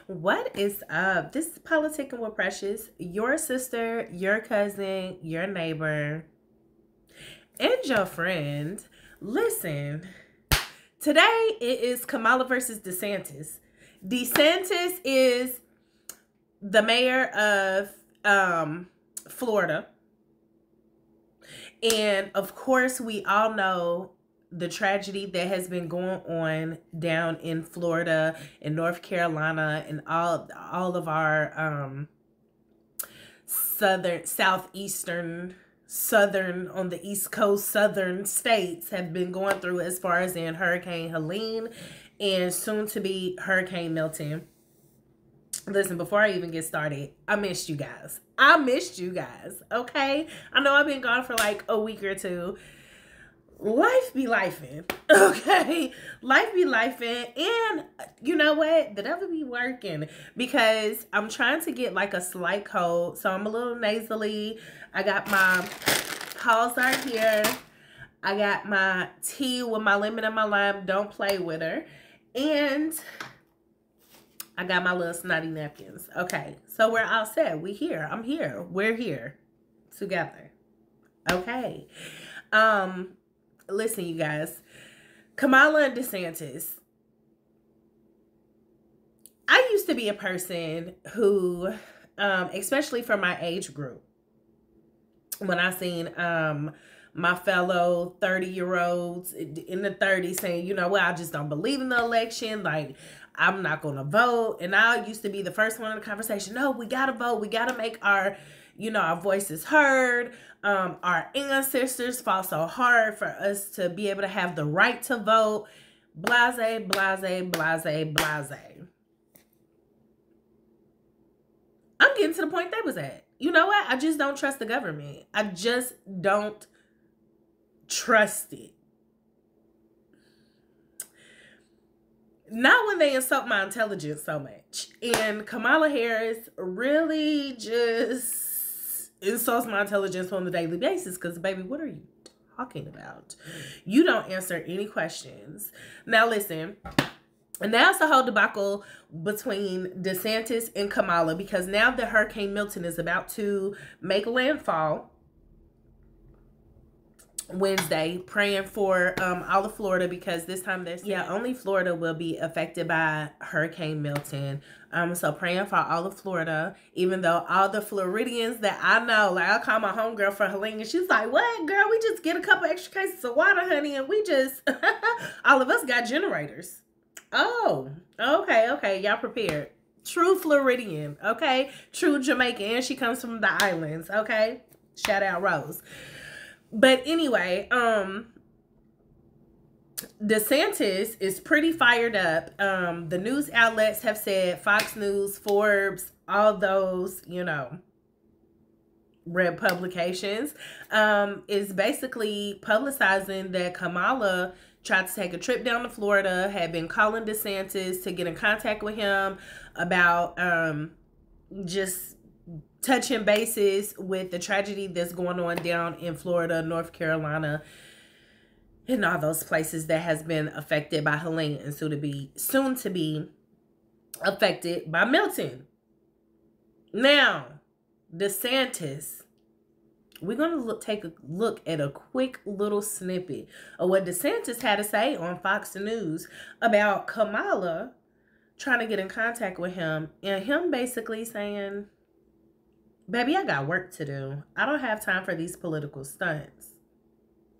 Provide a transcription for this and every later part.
What is up? This is Politicking with Precious, your sister, your cousin, your neighbor, and your friend. Listen, today it is Kamala versus DeSantis. DeSantis is the mayor of Florida. And of course, we all know the tragedy that has been going on down in Florida and North Carolina and all of our southern on the East Coast, southern states have been going through as far as in Hurricane Helene and soon to be Hurricane Milton. Listen, before I even get started, I missed you guys. Okay? I know I've been gone for like a week or two. Life be lifing, okay? Life be lifing, and you know what? The devil be working because I'm trying to get like a slight cold, so I'm a little nasally. I got my paws are here. I got my tea with my lemon and my lime. Don't play with her. And I got my little snotty napkins. Okay, so we're all set. We here. I'm here. We're here together. Okay. Listen, you guys. Kamala and DeSantis. I used to be a person who, especially for my age group, when I seen my fellow 30-year-olds in the 30s saying, you know what, I just don't believe in the election. Like, I'm not going to vote. And I used to be the first one in the conversation. No, we got to vote. We got to make our voices heard. Our ancestors fought so hard for us to be able to have the right to vote. Blase, blase, blase, blase. I'm getting to the point they was at. You know what? I just don't trust the government. I just don't trust it. Not when they insult my intelligence so much. And Kamala Harris really just insults my intelligence on a daily basis because, baby, what are you talking about? You don't answer any questions. Now, listen. And that's the whole debacle between DeSantis and Kamala because now that Hurricane Milton is about to make landfall Wednesday, praying for all of Florida because this time only Florida will be affected by Hurricane Milton. So praying for all of Florida, even though all the Floridians that I know, like I call my homegirl for Helene and she's like, what, girl, we just get a couple extra cases of water, honey, and we just all of us got generators. Oh, okay, y'all prepared. True Floridian, okay? True Jamaican, and she comes from the islands, okay? Shout out Rose. But anyway, DeSantis is pretty fired up. The news outlets have said, Fox News, Forbes, all those, red publications, is basically publicizing that Kamala tried to take a trip down to Florida, had been calling DeSantis to get in contact with him about just touching bases with the tragedy that's going on down in Florida, North Carolina, and all those places that has been affected by Helene and soon to be affected by Milton. Now, DeSantis, we're going to take a look at a quick little snippet of what DeSantis had to say on Fox News about Kamala trying to get in contact with him and him basically saying, baby, I got work to do. I don't have time for these political stunts.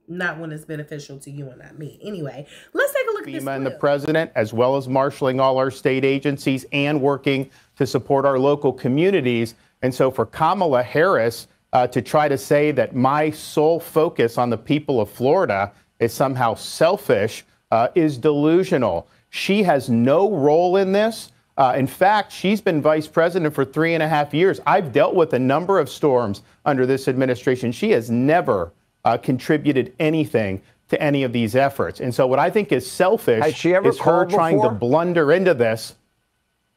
Not when it's beneficial to you and not me. Anyway, let's take a look at this. FEMA and the president, as well as marshaling all our state agencies and working to support our local communities. And so for Kamala Harris to try to say that my sole focus on the people of Florida is somehow selfish is delusional. She has no role in this. In fact, she's been vice president for 3.5 years. I've dealt with a number of storms under this administration. She has never contributed anything to any of these efforts. And so what I think is selfish is her trying to blunder into this.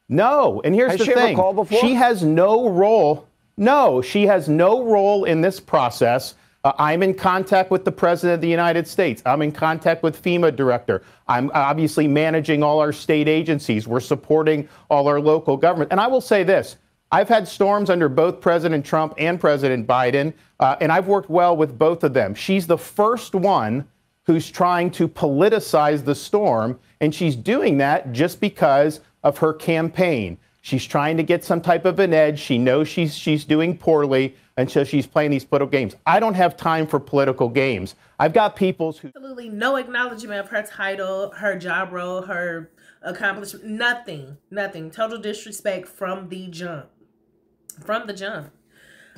No. And here's the thing. She has no role. No, she has no role in this process. I'm in contact with the President of the United States. I'm in contact with FEMA director. I'm obviously managing all our state agencies. We're supporting all our local government. And I will say this. I've had storms under both President Trump and President Biden, and I've worked well with both of them. She's the first one who's trying to politicize the storm, and she's doing that just because of her campaign. She's trying to get some type of an edge. She knows she's doing poorly, and so she's playing these political games. I don't have time for political games. I've got people who... Absolutely no acknowledgement of her title, her job role, her accomplishment, nothing. Total disrespect from the jump.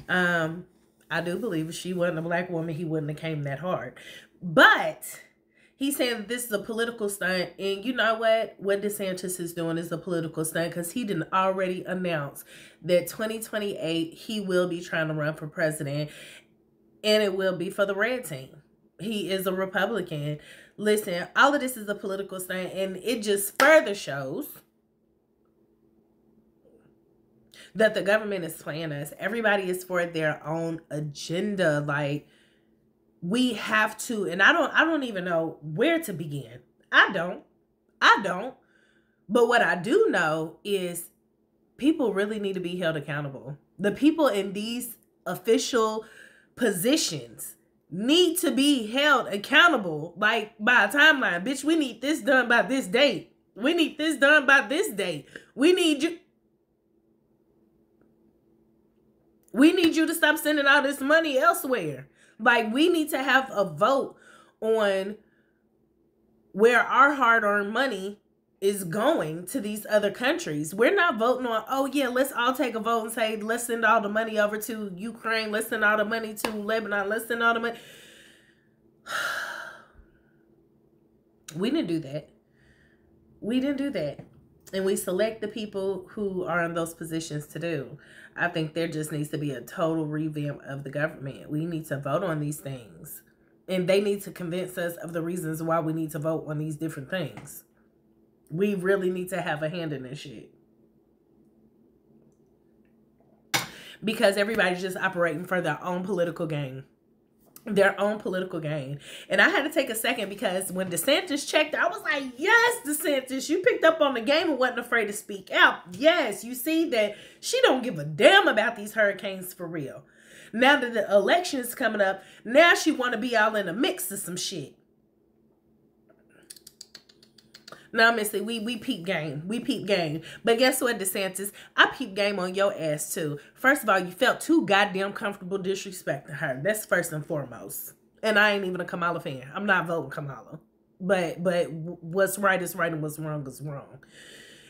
I do believe if she wasn't a black woman, he wouldn't have came that hard. But he's saying that this is a political stunt. And you know what? What DeSantis is doing is a political stunt, because he didn't already announce that 2028 he will be trying to run for president. And it will be for the red team. He is a Republican. Listen, all of this is a political stunt. And it just further shows that the government is playing us. Everybody is for their own agenda. Like, we have to, and I don't even know where to begin. I don't. But what I do know is people really need to be held accountable. The people in these official positions need to be held accountable, like by a timeline. Bitch, we need this done by this date. We need this done by this date. We need you to stop sending all this money elsewhere. Like, we need to have a vote on where our hard-earned money is going to these other countries. We're not voting on, oh yeah, let's all take a vote and say, let's send all the money over to Ukraine. Let's send all the money to Lebanon. Let's send all the money. We didn't do that. We didn't do that. And we select the people who are in those positions to do. I think there just needs to be a total revamp of the government. We need to vote on these things. And they need to convince us of the reasons why we need to vote on these different things. We really need to have a hand in this shit. Because everybody's just operating for their own political gain. Their own political gain. And I had to take a second, because when DeSantis checked, I was like, yes, DeSantis, you picked up on the game and wasn't afraid to speak out. Yes, you see that she don't give a damn about these hurricanes for real. Now that the election is coming up, now she want to be all in the mix of some shit. No, Missy, we peep game. We peep game. But guess what, DeSantis? I peep game on your ass, too. First of all, you felt too goddamn comfortable disrespecting her. That's first and foremost. And I ain't even a Kamala fan. I'm not voting Kamala. But what's right is right and what's wrong is wrong.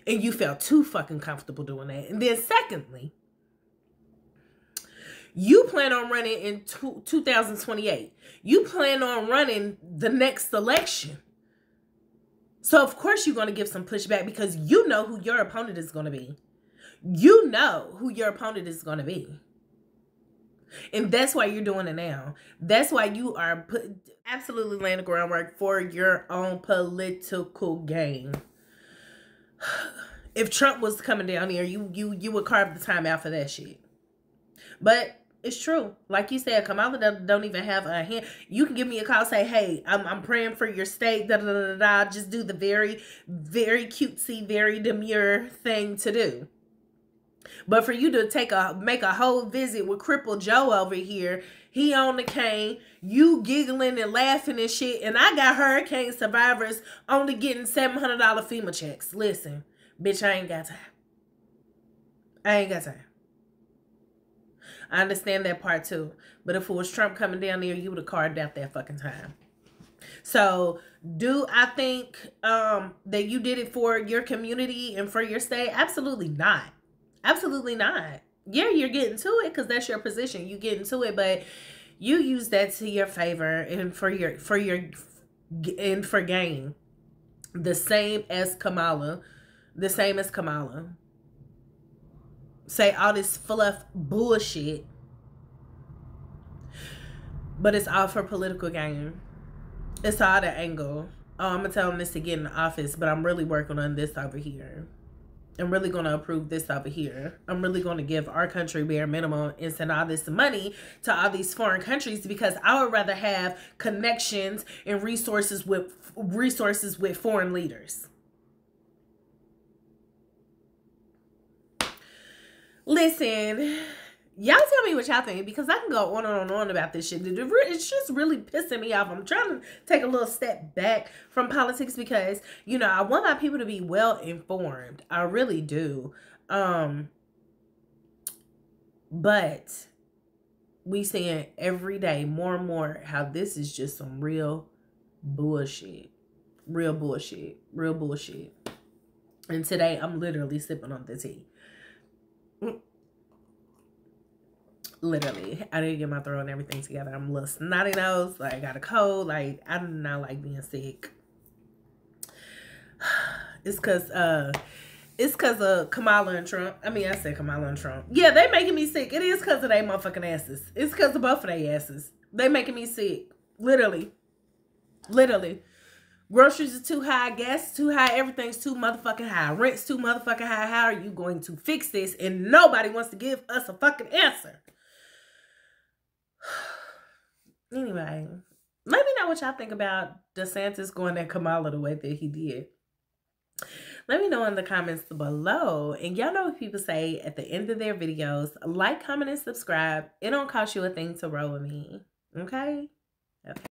And you felt too fucking comfortable doing that. And then secondly, you plan on running in 2028. You plan on running the next election. So, of course, you're going to give some pushback, because you know who your opponent is going to be. You know who your opponent is going to be. And that's why you're doing it now. That's why you are absolutely laying the groundwork for your own political gain. If Trump was coming down here, you would carve the time out for that shit. But it's true. Like you said, Kamala don't even have a hand. You can give me a call, say, hey, I'm praying for your state, da-da-da-da-da. Just do the very, very cutesy, very demure thing to do. But for you to make a whole visit with Crippled Joe over here, he on the cane, you giggling and laughing and shit, and I got hurricane survivors only getting $700 FEMA checks. Listen, bitch, I ain't got time. I ain't got time. I understand that part too. But if it was Trump coming down there, you would have carved out that fucking time. So, do I think that you did it for your community and for your state? Absolutely not. Absolutely not. Yeah, you're getting to it because that's your position. You get into it, but you use that to your favor and for gain. The same as Kamala. The same as Kamala. Say all this fluff bullshit, but it's all for political gain. It's all the angle. Oh, I'm gonna tell him this to get in the office, but I'm really working on this over here. I'm really going to approve this over here. I'm really going to give our country bare minimum and send all this money to all these foreign countries, because I would rather have connections and resources with foreign leaders. Listen, y'all tell me what y'all think, because I can go on and on about this shit. It's just really pissing me off. I'm trying to take a little step back from politics because, you know, I want my people to be well informed. I really do. But we seeing every day more and more how this is just some real bullshit. Real bullshit. Real bullshit. And today I'm literally sipping on the tea. Literally, I didn't get my throat and everything together. I'm a little snotty nose. Like, I got a cold. Like, I do not like being sick. It's because of Kamala and Trump. I mean, I said Kamala and Trump. Yeah, they making me sick. It is because of their motherfucking asses. It's because of both of their asses. They making me sick. Literally. Literally. Groceries are too high. Gas is too high. Everything's too motherfucking high. Rent's too motherfucking high. How are you going to fix this? And nobody wants to give us a fucking answer. Anyway, let me know what y'all think about DeSantis going at Kamala the way that he did. Let me know in the comments below. And y'all know what people say at the end of their videos. Like, comment, and subscribe. It don't cost you a thing to roll with me. Okay? Okay.